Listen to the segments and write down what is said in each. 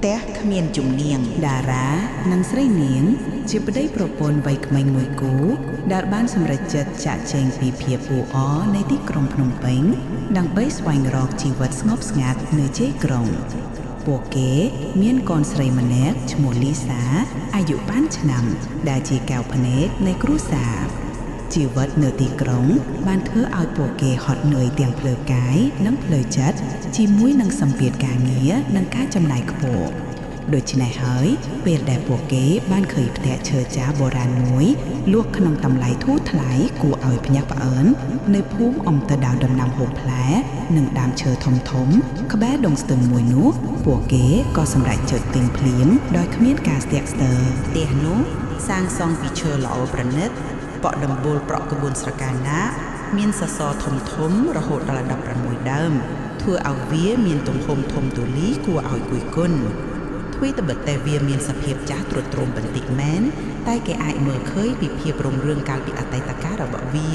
ផ្ទះគ្មានជំនាញតារានិងស្រីនាងជាប្តីប្រពន្ធវ័យក្មេងមួយគូដែលបានសម្រេចចិត្តចាកចេញពីភាពអ៊ូអរនៃទីក្រុងភ្នំពេញដើម្បីស្វែងរកជីវិតស្ងប់ស្ងាត់នៅជ័យក្រុងពួកគេមានកូនស្រីម្នាក់ឈ្មោះលីសាអាយុ5ឆ្នាំដែលជាកែវភ្នែកនៃគ្រួសារជីវិតនៅទីក្រុងបានធ្វើឲ្យពួកគេហត់នឿយទាំងផ្លូវកាយនិងផ្លូវចិត្តជាមួយនឹងសម្ពាធការងារនិងការចំណាយខ្ពស់ដូច្នេះហើយពេលដែលពួកគេបានឃើញផ្ទះឈើចាស់បុរាណមួយលក់ក្នុងតម្លៃធូរថ្លៃគួរឲ្យភ្ញាក់ផ្អើលនៅភូមិអំទៅដាវដំណាំហូបផ្លែនិងដើមឈើធំក្បែរដងស្ទឹងមួយនោះពួកគេក៏សម្រេចចុចទិញភ្លាមដោយគ្មានការស្ទាក់ស្ទើរផ្ទះនោះសាងសង់ពីឈើល្អប្រណិតបក់ដំបូលប្រក់ក្បួនស្រកានាគមានសសរធំរហូតដល់16ដើមធ្វើឲ្យវាមានទំហំធំទូលាយគួរឲ្យគយគន់ទ្វីត្បិតតែវាមានសភាពចាស់ទ្រុឌទ្រោមបន្តិចមែនតែគេអាចមើលឃើញពីភាពរុងរឿងកាលពីអតីតកាលរបស់វា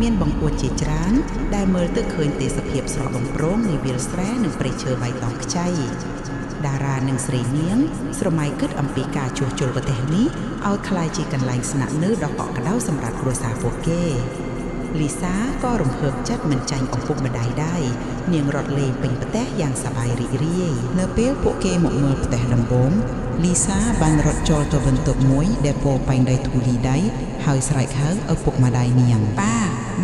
មានបង្អួចជាច្រើនដែលមើលទៅឃើញទេសភាពស្រស់បំព្រងនៃវាលស្រែនិងព្រៃឈើបៃតងខ្ចីតារានិងស្រីនាងស្រមៃគិតអំពីការជួសជុលប្រទេសនេះឲ្យក្លាយជាកន្លែងស្នាក់នៅដ៏កក់ក្ដៅសម្រាប់គ្រួសារពួកគេលីសាក៏រំភើបចិត្តមិនចាញ់ឪពុកម្ដាយដែរនាងរត់លេងពេញផ្ទះយ៉ាងសប្បាយរីករាយនៅពេលពួកគេមកមើលផ្ទះដំបូងលីសាបានរត់ចូលទៅបន្ទប់មួយដែលពោរពេញដោយធូលីដីហើយស្រែកហៅឪពុកម្ដាយនាងប៉ា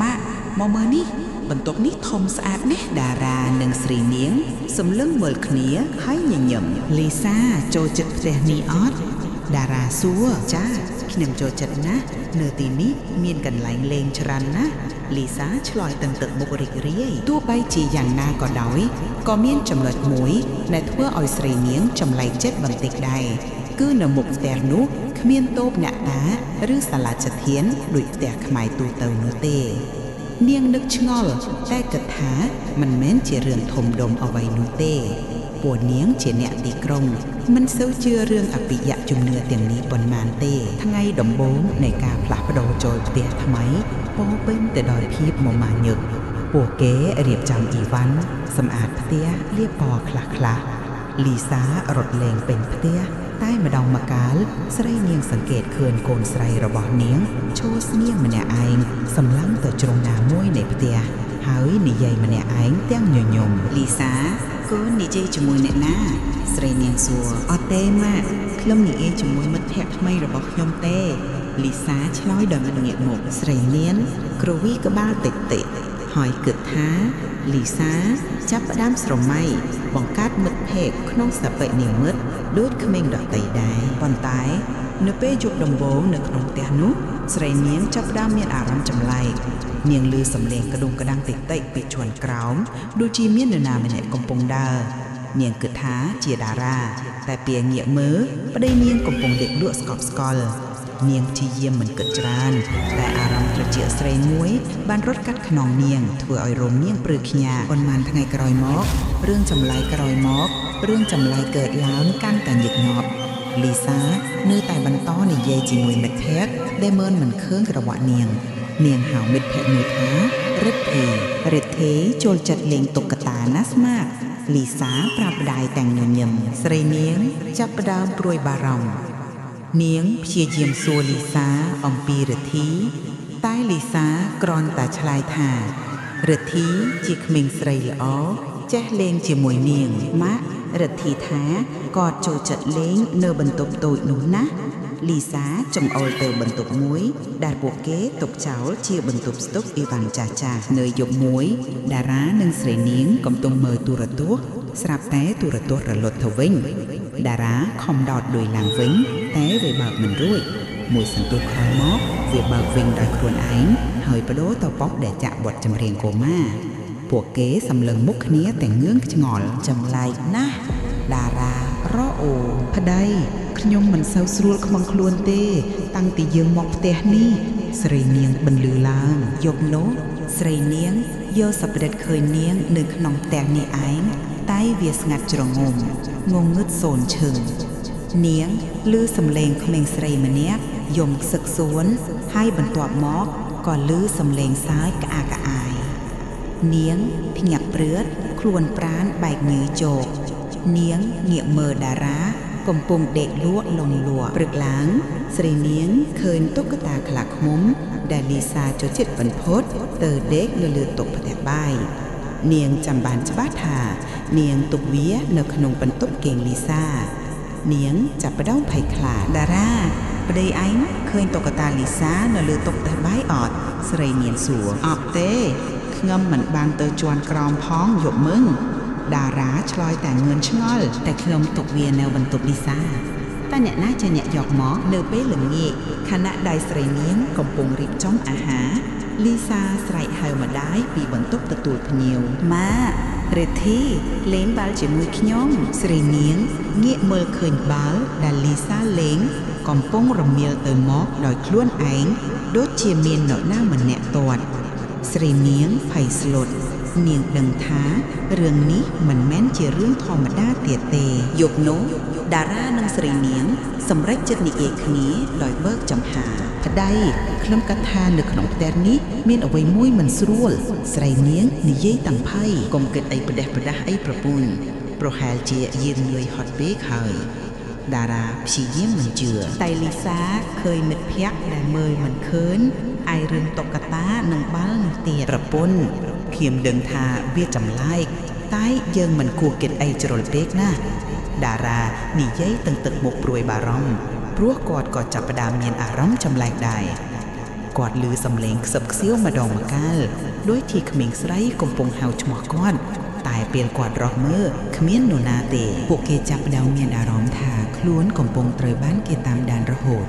ម៉ាក់មកមើលនេះបន្ទប់នេះធំស្អាតណាស់តារានិងស្រីនាងសម្លឹងមើលគ្នាហើយញញឹមលីសាចូលចិត្តផ្ទះនេះអត់តារាសួរចាខ្ញុំចូលចិត្តណាស់នៅទីនេះមានកន្លែងលេងច្រើនណាស់លីសាឆ្លើយទៅទឹកមុខរីករាយទោះបីជាយ៉ាងណាក៏ដោយក៏មានចំណុចមួយដែលធ្វើឲ្យស្រីនាងចម្លែកចិត្តបន្តិចដែរគឺនៅមុខផ្ទះនោះគ្មានតូបអ្នកតាឬសាលាចធានដូចផ្ទះខ្មែរទូទៅនោះទេនាងនឹកឆ្ងល់តែគិតថាមិនមែនជារឿងធំដុំអ្វីនោះទេពួកនាងជាអ្នកទីក្រុងមិនសូវជឿរឿងអភិយជំនឿទាំងនេះប៉ុន្មានទេថ្ងៃដំបូងនៃការផ្លាស់ប្ដូរចូលផ្ទះថ្មីពោរពេញទៅដោយភាពមមាញឹកពួកគេរៀបចំអីវ៉ាន់សម្អាតផ្ទះលាបពណ៌ខ្លះលីសារត់លេងពេញផ្ទះតែម្ដងម្កាលស្រីនាងសង្កេតឃើញកូនស្រីរបស់នាងឈរស្ងៀមម្នាក់ឯងសម្លឹងទៅជ្រុងណាមួយនៃផ្ទះហើយនិយាយម្នាក់ឯងទាំងញញឹមលីសាកូននិយាយជាមួយអ្នកណាស្រីនាងសួរអត់ទេម៉ាក់ខ្ញុំនិយាយជាមួយមិត្តភក្តិថ្មីរបស់ខ្ញុំទេលីសាឆ្លើយដោយមិនងាកមុខស្រីនាងគ្រវីក្បាលតិចហើយគិតថាលីសាចាប់ផ្ដើមស្រមៃបង្កើតមិត្តភក្តិក្នុងសព្វនិមិត្តដូចក្មេងដទៃដែរប៉ុន្តែនៅពេលយប់ដំបូងនៅក្នុងផ្ទះនោះស្រីនាងចាប់ផ្ដើមមានអារម្មណ៍ចម្លែកនាងឮសំឡេងក្ដុងក្ដាំងតិចពីជាន់ក្រោមដូចជាមាននរណាម្នាក់កំពុងដើរនាងគិតថាជាតារាតែពេលងាកមើលប្តីនាងកំពុងលេបលក់ស្កប់ស្កល់នាងព្យាយាមមិនគិតច្រើនតែអារម្មណ៍ត្រជាក់ស្រីមួយបានរត់កាត់ខ្នងនាងធ្វើឲ្យរោមនាងព្រឺខ្ញាប៉ុន្មានថ្ងៃក្រោយមករឿងចម្លែកកើតឡើងកាន់តែញឹកញាប់លីសានៅតែបន្តនិយាយជាមួយមិត្តភក្តិដែលមើលមិនឃើញក្រវ៉ាក់នាងហៅមិត្តភក្តិមួយថារិទ្ធីចូលចិត្តលេងតុក្កតាណាស់ស្មាតលីសាប្រាប់ម្ដាយទាំងញញឹមស្រីនាងចាប់ផ្ដើមព្រួយបារម្ភនាងព្យាយាមសួរលីសាអំពីរិទ្ធីតែលីសាគ្រាន់តែឆ្លើយថារិទ្ធីជាក្មេងស្រីល្អចេះលេងជាមួយនាងម៉ាក់រិទ្ធីថាគាត់ចូលចិត្តលេងនៅបន្ទប់តូចនោះណាលីសាចំអុលទៅបន្ទប់មួយដែលពួកគេទុកចោលជាបន្ទប់ស្តុកអីវ៉ាន់ចាស់នៅយប់មួយតារានិងស្រីនាងកំពុងមើលទូរទស្សន៍ស្រាប់តែទូរទស្សន៍រលត់ទៅវិញតារាខំដោតដួយឡើងវិញតែវាបើកមិនរួចមួយសន្ទុះក្រោយមកវាបើកវិញដោយខ្លួនឯងហើយបដូរទៅប៉ុកដែលចាក់បទចម្រៀងកូម៉ាពួកគេសម្លឹងមុខគ្នាទាំងងឿងឆ្ងល់ចម្លែកណាស់តារារ៉អូប្តីខ្ញុំមិនសូវស្រួលខ្មាំងខ្លួនទេតាំងពីយើងមកផ្ទះនេះស្រីនាងបន្លឺឡើងយប់នោះស្រីនាងយកសប្តិឃើញនាងនៅក្នុងផ្ទះនេះឯងតែវាស្ងាត់ជ្រងំងងឹតសូនឈឹងនាងឮសំឡេងក្មេងស្រីម្នាក់យំខ្សឹកសួនហើយបន្ទាប់មកក៏ឮសំឡេងសើចក្អាកក្អាយនាងភ្ញាក់ព្រឺតខ្លួនប្រាណបែកញើជោក នាងងាកមើលតារាកំពុងដេកលក់លងលក់ព្រឹកឡើងស្រីនាងឃើញតុក្កតាខ្លាឃ្មុំដែលលីសាចូលចិត្តបន្ផុតទៅដេកលើតុផ្ទះបាយនាងចាំបានច្បាស់ថានាងទុកវានៅក្នុងបន្ទប់គេងលីសានាងចាប់ផ្ដើមភ័យខ្លាចតារាប្តីឯងឃើញតុក្កតាលីសានៅលើតុផ្ទះបាយអត់ស្រីនាងសួរអត់ទេខ្ញុំមិនបានទៅជន់ក្រោមផងយប់มึงតារាឆ្លើយតែងឿនឆ្ងល់តែខ្ញុំទុកវានៅបន្ទប់លីសាតែអ្នកណាជាអ្នកយកមកនៅពេលល្ងាចខណៈដែលស្រីនាងកំពុងរៀបចំអាហារលីសាស្រែកហៅម្ដាយពីបន្ទប់ទទួលភ្ញៀវម៉ារេធីលេងបាល់ជាមួយខ្ញុំស្រីនាងងាកមើលឃើញបាល់ដែលលីសាលេងកំពុងរមៀលទៅមកដោយខ្លួនឯងដូចជាមាននរណាម្នាក់ទាត់ស្រីនាងភ័យស្លុតនាងដឹងថារឿងនេះមិនមែនជារឿងធម្មតាទៀតទេយប់នោះតារានិងស្រីនាងសម្រេចចិត្តនិយាយគ្នាដោយបើកចំហាប្តីខ្ញុំគិតថានៅក្នុងផ្ទះនេះមានអ្វីមួយមិនស្រួលស្រីនាងនិយាយតាំងភ័យកុំគិតអីផ្ដេសផ្ដាស់អីប្រពន្ធប្រហែលជាយើងលឿយហត់ពេកហើយតារាព្យាយាមមិនជឿតែលីសាឃើញមិត្តភក្តិដែលមើលមិនឃើញឯរឿងតុក្កតានិងបាល់នោះទៀតប្រពន្ធខ្ញុំដឹងថាវាចម្លែកតែយើងមិនគួរគិតអីជ្រុលពេកណាតារានិយាយទឹកមុខព្រួយបារម្ភព្រោះគាត់ក៏ចាប់ផ្ដើមមានអារម្មណ៍ចម្លែកដែរគាត់ឮសំឡេងខ្សឹបខ្សៀវម្ដងម្កាលដូចជាក្មេងស្រីកំពុងហៅឈ្មោះគាត់តែពេលគាត់រកមើលគ្មាននរណាទេពួកគេចាប់ផ្ដើមមានអារម្មណ៍ថាខ្លួនកំពុងត្រូវបានគេតាមដានរហូត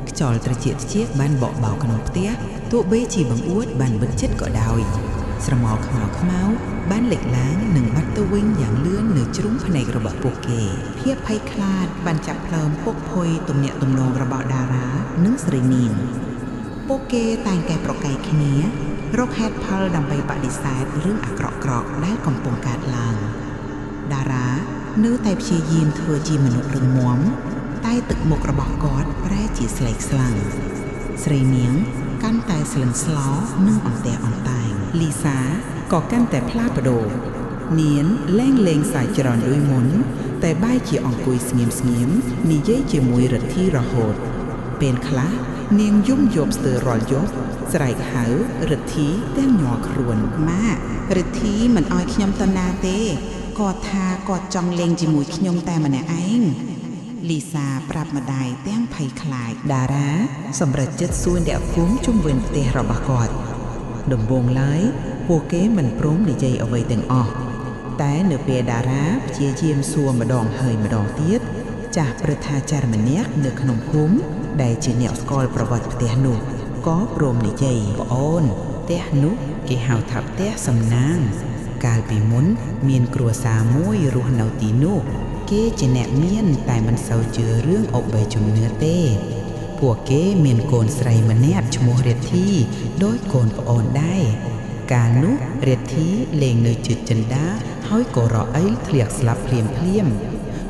ខ្យល់ត្រជាក់បានបក់បោកក្នុងផ្ទះទោះបីជាបង្អួចបានបិទជិតក៏ដោយស្រមោលខ្មៅបានលេចឡើងនិងបាត់ទៅវិញយ៉ាងលឿននៅជ្រុងភ្នែករបស់ពួកគេភាពភ័យខ្លាចបានចាប់ផ្ដើមពុកភុយទំនាក់ទំនងរបស់តារានិងស្រីនាងពួកគេតែងតែប្រកែកគ្នារកហេតុផលដើម្បីបដិសេធរឿងអាក្រក់ៗដែលកំពុងកើតឡើងតារានៅតែព្យាយាមធ្វើជាមនុស្សរឹងមាំតែទឹកមុខរបស់គាត់ប្រែជាស្លេកស្លាំងស្រីនាងកាន់តែស្លឹងស្លោនិងអន្ទះអន្តែងលីសាក៏កាន់តែផ្លាស់ប្ដូរនាងលេងសាយច្រើនដូចមុនតែបែរជាអង្គុយស្ងៀមនិយាយជាមួយរិទ្ធីរហូតពេលខ្លះនាងយំយប់ស្ទើររាល់យប់ស្រែកហៅរិទ្ធីទាំងញ័រខ្លួនម៉ារិទ្ធីមិនអោយខ្ញុំទៅណាទេគាត់ថាគាត់ចង់លេងជាមួយខ្ញុំតែម្នាក់ឯងលីសាប្រាប់ម្ដាយទាំងភ័យខ្លាចតារាសម្រេចចិត្តសួរអ្នកភូមិជុំវិញផ្ទះរបស់គាត់ដំបូងឡើយពួកគេមិនព្រមនិយាយអ្វីទាំងអស់តែនៅពេលតារាព្យាយាមសួរម្ដងហើយម្ដងទៀតចាស់ព្រឹទ្ធាចារ្យម្នាក់នៅក្នុងភូមិដែលជាអ្នកស្គាល់ប្រវត្តិផ្ទះនោះក៏ព្រមនិយាយប្អូនផ្ទះនោះគេហៅថាផ្ទះសំណាងកាលពីមុនមានគ្រួសារមួយរស់នៅទីនោះគេជាអ្នកមានតែមិនសូវជឿរឿងអបិយជំនឿទេពួកគេមានកូនស្រីម្នាក់ឈ្មោះរិទ្ធីដោយកូនប្អូនដែរកាលនោះរិទ្ធីលេងនៅជិតចិន្តាហើយក៏រអិលធ្លាក់ស្លាប់ភ្លាម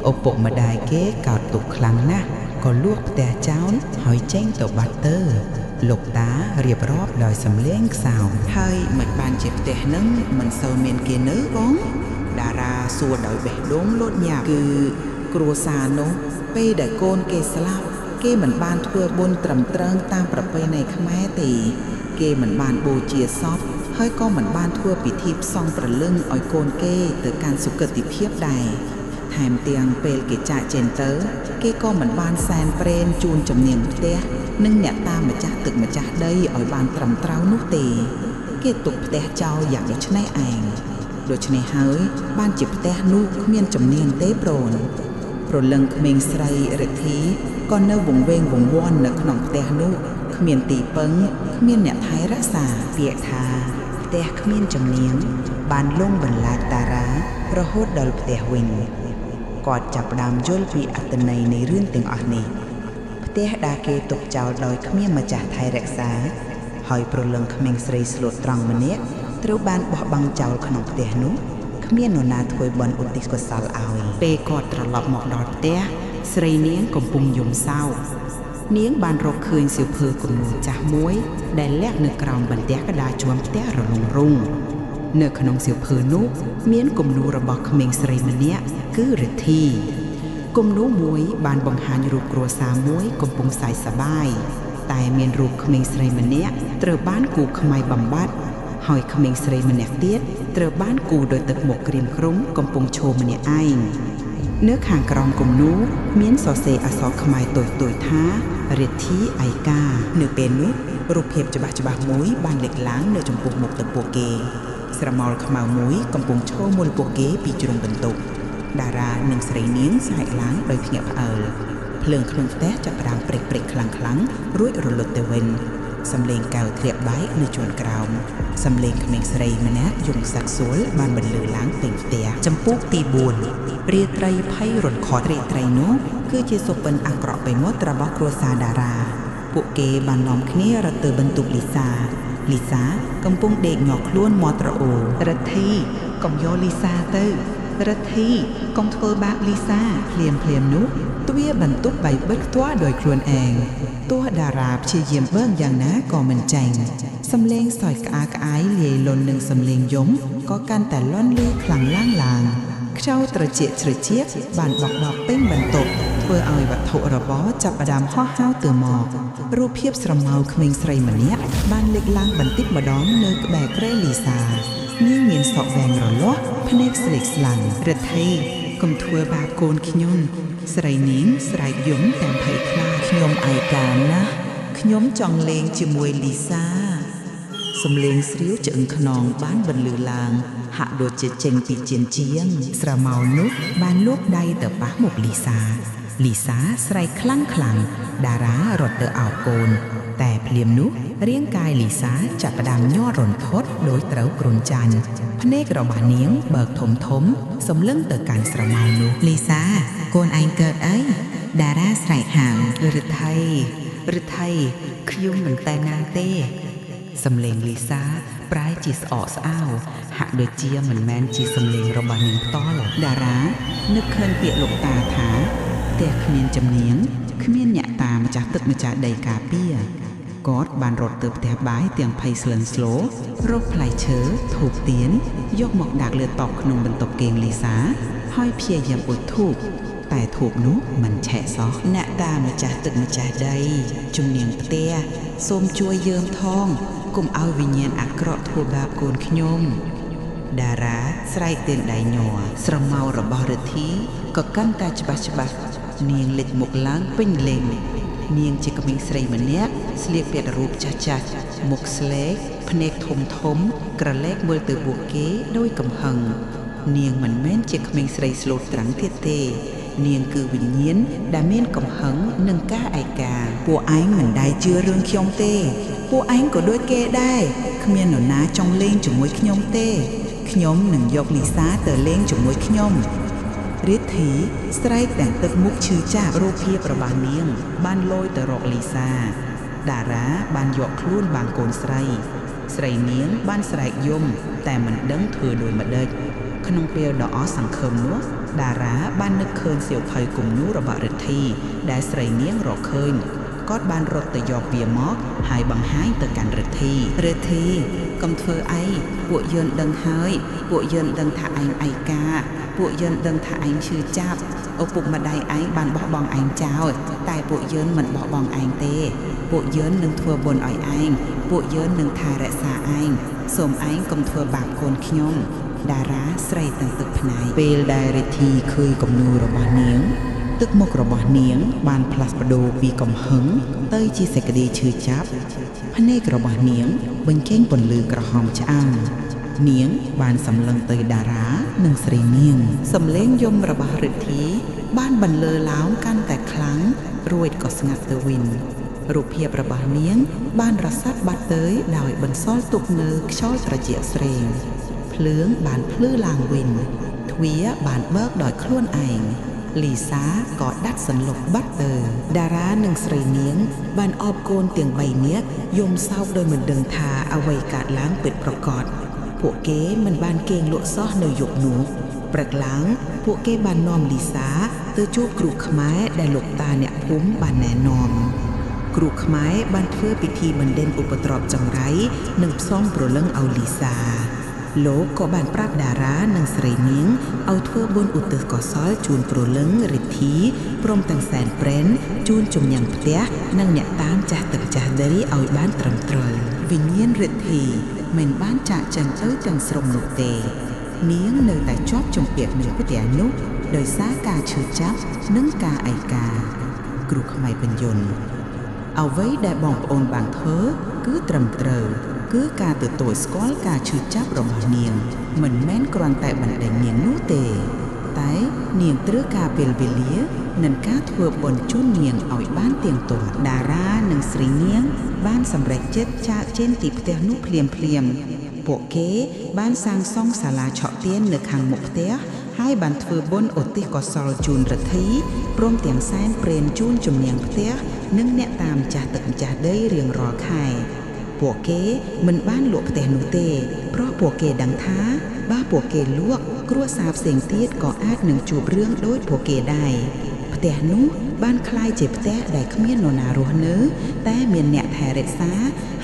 ឪពុកម្ដាយគេកោតទុក្ខខ្លាំងណាស់ក៏លួចផ្ទះចោលហើយចេញទៅបាត់ទៅលោកតារៀបរាប់ដោយសំឡេងខ្សោមហើយមិនបានជាផ្ទះនឹងមិនសូវមានគេនៅបងតារាសួរដោយបេះដូងលោតញាប់គឺគ្រួសារនោះពេលដែលកូនគេស្លាប់គេមិនបានធ្វើបុណ្យត្រឹមត្រូវតាមប្រពៃណីខ្មែរទេគេមិនបានបូជាសពហើយក៏មិនបានធ្វើពិធីផ្សងព្រលឹងឲ្យកូនគេទៅកាន់សុគតិភាពដែរថែមទាំងពេលគេចាកចេញទៅគេក៏មិនបានសែនព្រេនជូនចំនួនផ្ទះនិងអ្នកតាមម្ចាស់ទឹកម្ចាស់ដីឲ្យបានត្រឹមត្រូវនោះទេគេទុកផ្ទះចោលយ៉ាងដូចនេះឯងដូច្នេះហើយបានជាផ្ទះនោះគ្មានចំនួនទេប្រលឹងក្មេងស្រីរិទ្ធីក៏នៅវង្វេងវង្វាន់នៅក្នុងផ្ទះនោះគ្មានទីពឹងគ្មានអ្នកថែរក្សាពាក្យថាផ្ទះគ្មានចំនួនបានលងបន្លាចតារារហូតដល់ផ្ទះវិញគាត់ចាប់ផ្ដើមយល់ពីអត្ថន័យនៃរឿងទាំងអស់នេះផ្ទះដែលគេទុកចោលដោយគ្មានម្ចាស់ថែរក្សាហើយប្រលឹងក្មេងស្រីស្លូតត្រង់ម្នាក់ត្រូវបានបោះបង់ចោលក្នុងផ្ទះនោះគ្មាននរណាធ្វើបុណ្យឧទ្ទិសកុសលឲ្យពេលគាត់ត្រឡប់មកដល់ផ្ទះស្រីនាងកំពុងយំសោកនាងបានរកឃើញសៀវភៅគំនូរចាស់មួយដែលលាក់នៅក្រោមបន្ទះក្តារជាន់ផ្ទះរលុងរុង នៅក្នុងសៀវភៅនោះមានគំនូររបស់ក្មេងស្រីម្នាក់គឺរិទ្ធីគំនូរមួយបានបង្ហាញរូបគ្រួសារមួយកំពុងសើចសប្បាយតែមានរូបក្មេងស្រីម្នាក់ត្រូវបានគូខ្មៅបំបត្តិហើយក្មេងស្រីម្នាក់ទៀតត្រូវបានគូដោយទឹកមុខក្រៀមក្រំកំពុងឈរម្នាក់ឯងនៅខាងក្រោមគំនូរមានសរសេរអក្សរខ្មែរតូចៗថារិទ្ធីឯកានៅពេលនោះរូបភាពច្បាស់ៗមួយបានលេចឡើងនៅចំពោះមុខទឹកពួកគេស្រមោលខ្មៅមួយកំពុងឈរមុនពួកគេពីជ្រុងបន្ទប់តារានិងស្រីនាងស្រែកឡើងដោយភ្ញាក់ផ្អើលភ្លើងក្នុងផ្ទះចាប់ផ្ដើមព្រិចខ្លាំងៗរួចរលត់ទៅវិញសំឡេងកែវធ្លាក់បែកនៅជាន់ក្រោមសំឡេងក្មេងស្រីម្នាក់យំសាក់សួលបានបន្លឺឡើងពេញផ្ទះចំពោះទី4រាត្រីភ័យរន្ធត់រាត្រីនោះគឺជាសុបិនអាក្រក់ไปหมดរបស់គ្រួសារតារាពួកគេបាននាំគ្នារត់ទៅបន្ទប់លីសាកំពុងដេកងក់ខ្លួនមាត់រអូរិទ្ធីកុំយកលីសាទៅរិទ្ធីកុំធ្វើបាបលីសាភ្លាមនោះទ្វារបន្ទប់បែកបិទផ្ទាល់ដោយខ្លួនឯងទោះតារាព្យាយាមបើកយ៉ាងណាក៏មិនចាញ់សំឡេងសើចក្អាកក្អាយលាយលន់នឹងសំឡេងយំក៏កាន់តែលាន់លឺខ្លាំងឡើងខ្យល់ត្រជាក់បានបក់បោកពេញបន្ទប់ធ្វើឲ្យវត្ថុរបរចាប់ផ្ដើមហោះហៅទៅមករូបភាពស្រមោលក្មេងស្រីម្នាក់បានលេចឡើងបន្តិចម្ដងនៅក្បែរគ្រែលីសានាងមានសក់វែងរលាស់ភ្នែកស្លេកស្លាំងរិទ្ធីកុំធ្វើបាបកូនខ្ញុំស្រីនាងស្រែកយំទាំងភ័យខ្លាចខ្ញុំឯកាណាស់ខ្ញុំចង់លេងជាមួយលីសាសំឡេងស្រាវឆ្អឹងខ្នងបានបន្លឺឡើងហាក់ដូចជាចេញពីជាស្រមោលនោះបានលូកដៃទៅប៉ះមុខលីសាស្រែកខ្លាំងតារារត់ទៅអោបកូនតែភ្លាមនោះរាងកាយលីសាចាប់ផ្ដើមញ័ររន្ធត់ដោយត្រូវគ្រុនចាញ់ភ្នែករបស់នាងបើកធំសម្លឹងទៅកាន់ស្រមោលនោះលីសាកូនឯងកើតអីតារាស្រែកហៅរិទ្ធីខ្ញុំមិនតែណាទេសំឡេងលីសាប្រែជាស្អកស្អាវហាក់ដូចជាមិនមែនជាសំឡេងរបស់នាងផ្ទាល់តារានឹកឃើញពាក្យលោកតាថាផ្ទះគ្មានចំនៀងគ្មានអ្នកតាម្ចាស់ទឹកម្ចាស់ដីការពារគាត់បានរត់ទៅផ្ទះបាយទាំងភ័យស្លន់ស្លោរកផ្លែឈើធូបទៀនយកមកដាក់លើតុក្នុងបន្ទប់គេងលីសាហើយព្យាយាមអ៊ុតធូបតែធូបនោះមិនឆេះសោះអ្នកតាម្ចាស់ទឹកម្ចាស់ដីជំនាញផ្ទះសូមជួយយើងថងកុំឲ្យវិញ្ញាណអាក្រក់ធ្វើបាបកូនខ្ញុំតារាស្រែកទានដៃញ័រស្រមោលរបស់រិទ្ធីក៏កាន់តែច្បាស់នាងលេចមុខឡើងពេញលេញនាងជាក្មេងស្រីម្នាក់ស្លៀកពាក់រូបចាស់មុខស្លេកភ្នែកធំក្រឡែកមើលទៅពួកគេដោយកំហឹងនាងមិនមែនជាក្មេងស្រីស្លូតត្រាំងទៀតទេនាងគឺវិញ្ញាណដែលមានកំហឹងនិងការឯកាពួកឯងមិនដែលជឿរឿងខ្ញុំទេពួកឯងក៏ដូចគេដែរគ្មាននរណាចង់លេងជាមួយខ្ញុំទេខ្ញុំនឹងយកលីសាទៅលេងជាមួយខ្ញុំរិទ្ធីស្រែកទាំងទឹកមុខឈឺចាប់រូបភាពរបស់នាងបានលយទៅរកលីសាតារាបានយកខ្លួនបាំងកូនស្រីនាងបានស្រែកយំតែមិនដឹងធ្វើដូចម្ដេចក្នុងពេលដ៏អស់សង្ឃឹមនោះតារាបាននឹកឃើញសៀវភៅគំនូររបស់រិទ្ធីដែលស្រីនាងរកឃើញគាត់បានរត់ទៅយកវាមកហើយបង្ហាញទៅកាន់រិទ្ធីកុំធ្វើអីពួកយើងដឹងហើយពួកយើងដឹងថាឯងឯកាពួកយើងដឹងថាឯងឈឺចាប់ឪពុកម្ដាយឯងបានបោះបង់ឯងចោលតែពួកយើងមិនបោះបង់ឯងទេពួកយើងនឹងធ្វើបុណ្យឲ្យឯងពួកយើងនឹងថែរក្សាឯងសូមឯងកុំធ្វើបាបកូនខ្ញុំតារាស្រែកទាំងទឹកភ្នែកពេលដែលរិទ្ធីឃើញគំនូររបស់នាងទឹកមុខរបស់នាងបានផ្លាស់ប្ដូរពីកំហឹងទៅជាសេចក្តីឈឺចាប់ភ្នែករបស់នាងបញ្ចេញពន្លឺក្រហមឆ្អៅនាងបានសម្លឹងទៅតារានិងស្រីនាងសំឡេងយំរបស់រិទ្ធីបានបន្លឺឡើងកាន់តែខ្លាំងរួចក៏ស្ងាត់ទៅវិញរូបភាពរបស់នាងបានរសាត់បាត់ទៅដោយបន្សល់ទុកនៅខ្យល់ត្រជាក់ស្រេងភ្លើងបានភ្លឺឡើងវិញទ្វារបានបើកដោយខ្លួនឯងលីសាក៏ដាត់សន្លប់បាត់ទៅតារានិងស្រីនាងបានអបកូនទាំង3នាក់យំសោកដោយមិនដឹងថាអ្វីកើតឡើងពិតប្រាកដពួកគេមិនបានគេងលក់សោះនៅយប់នោះព្រឹកឡើងពួកគេបាននាំលីសាទៅជួបគ្រូខ្មែរដែលលោកតាអ្នកភូមិបានណែនាំគ្រូខ្មែរបានធ្វើពិធីបណ្ដេញឧបទ្រពចង្រៃនិងផ្សងព្រលឹងឲ្យលីសា លោកក៏បានប្រាប់តារានិងស្រីនាងឲ្យធ្វើបុណ្យឧទ្ទិសកុសលជូនព្រលឹងរិទ្ធីព្រមទាំងសែនព្រេនជូនជំញាំផ្ទះនិងអ្នកតាមចាស់ទឹកចាស់ដីឲ្យបានត្រឹមត្រូវវិញ្ញាណរិទ្ធីមិនបានចាកចេញទៅទាំងស្រុងនោះទេនាងនៅតែជាប់ជំពាក់នឹងផ្ទះនោះដោយសារការឈឺចាប់និងការឯកាគ្រូខ្មែរបញ្យលអ្វីដែលបងប្អូនបានធ្វើគឺត្រឹមត្រូវគឺការទទួលស្គាល់ការឈឺចាប់របស់នាងមិនមែនគ្រាន់តែបណ្ដេញនាងនោះទេតែនាងត្រូវការពេលវេលានិងការធ្វើបុណ្យជូននាងឲ្យបានទៀងទាត់តារានិងស្រីនាងបានសម្រេចចិត្តចាកចេញពីផ្ទះនោះភ្លាមពួកគេបានសាងសង់សាលាឆក់ទៀននៅខាងមុខផ្ទះហើយបានធ្វើបុណ្យឧទ្ទិសកុសលជូនរិទ្ធីព្រមទាំងសែនព្រេនជូនជំនាងផ្ទះនិងអ្នកតាមចាស់ទឹកម្ចាស់ដីរៀងរាល់ខែពួកគេមិនបានលក់ផ្ទះនោះទេព្រោះពួកគេដឹងថាបើពួកគេលក់គ្រួសារផ្សេងទៀតក៏អាចនឹងជួបរឿងដូចពួកគេដែរផ្ទះនោះបានคล้ายជាផ្ទះដែលគ្មាននរណារស់នៅតែមានអ្នកថែរក្សា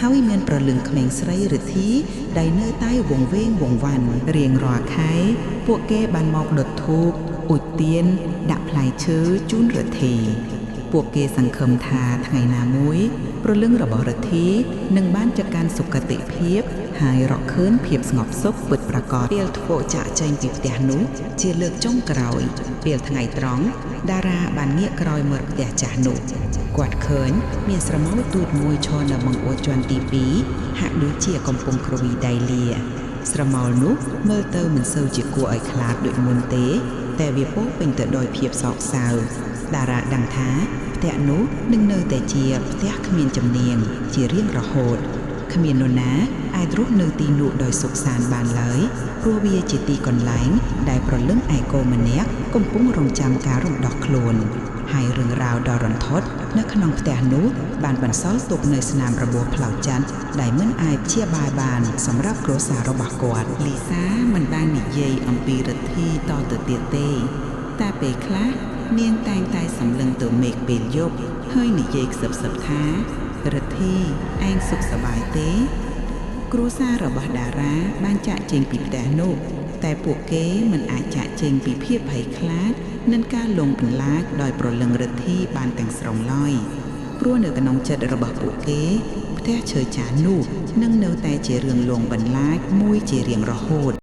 ហើយមានប្រលឹងក្មេងស្រីរិទ្ធីដែលនៅតែវង្វេងវង្វាន់រៀងរាល់ខែពួកគេបានមកដុតធូបអ៊ុជទៀនដាក់ផ្លែឈើជូនរិទ្ធីពួកគេសង្ឃឹមថាថ្ងៃណាមួយប្រលឹងរបស់រិទ្ធីនឹងបានទៅកាន់សុគតិភាពហើយរកឃើញភាពស្ងប់សុខពិតប្រាកដពេលធ្វើចាក់ចេញពីផ្ទះនោះជាលើកចុងក្រោយពេលថ្ងៃត្រង់តារាបានងាកក្រោយមើលផ្ទះចាស់នោះគាត់ឃើញមានស្រមោលទូចមួយឈរនៅបង្អួចជាន់ទី2ហាក់ដូចជាកំពុងគ្រវីដៃលាស្រមោលនោះមើលទៅមិនសូវជាគួរឲ្យខ្លាចដូចមុនទេតែវាពោពេញទៅដោយភាពសោកសៅតារាដឹងថាផ្ទះនោះនឹងនៅតែជាផ្ទះគ្មានជំនាញជារៀងរហូតគ្មាននរណាអាចរស់នៅទីនោះដោយសុខសាន្តបានឡើយព្រោះវាជាទីកន្លែងដែលប្រលឹងឯកោម្នាក់កំពុងរងចាំការរំដោះខ្លួនហើយរឿងរ៉ាវដ៏រន្ធត់នៅក្នុងផ្ទះនោះបានបន្សល់ទុកនៅស្នាមរបួសផ្លូវចិត្តដែលមិនអាចព្យាបាលបានសម្រាប់គ្រួសាររបស់គាត់លីសាមិនបាននិយាយអំពីរិទ្ធីតទៅទៀតទេតែពេលខ្លះនាងតែងតែសម្លឹងទៅមេឃពេលយប់ហើយនិយាយខ្សឹបៗថារិទ្ធីឯងសុខសប្បាយទេគ្រួសាររបស់តារាបានចាកចេញពីផ្ទះនោះតែពួកគេមិនអាចចាកចេញពីភាពភ័យខ្លាចនិងការលងបន្លាចដោយប្រលឹងរិទ្ធីបានទាំងស្រុងឡើយព្រោះនៅក្នុងចិត្តរបស់ពួកគេផ្ទះឈើចាស់នោះនឹងនៅតែជារឿងលងបន្លាចមួយជារៀងរហូត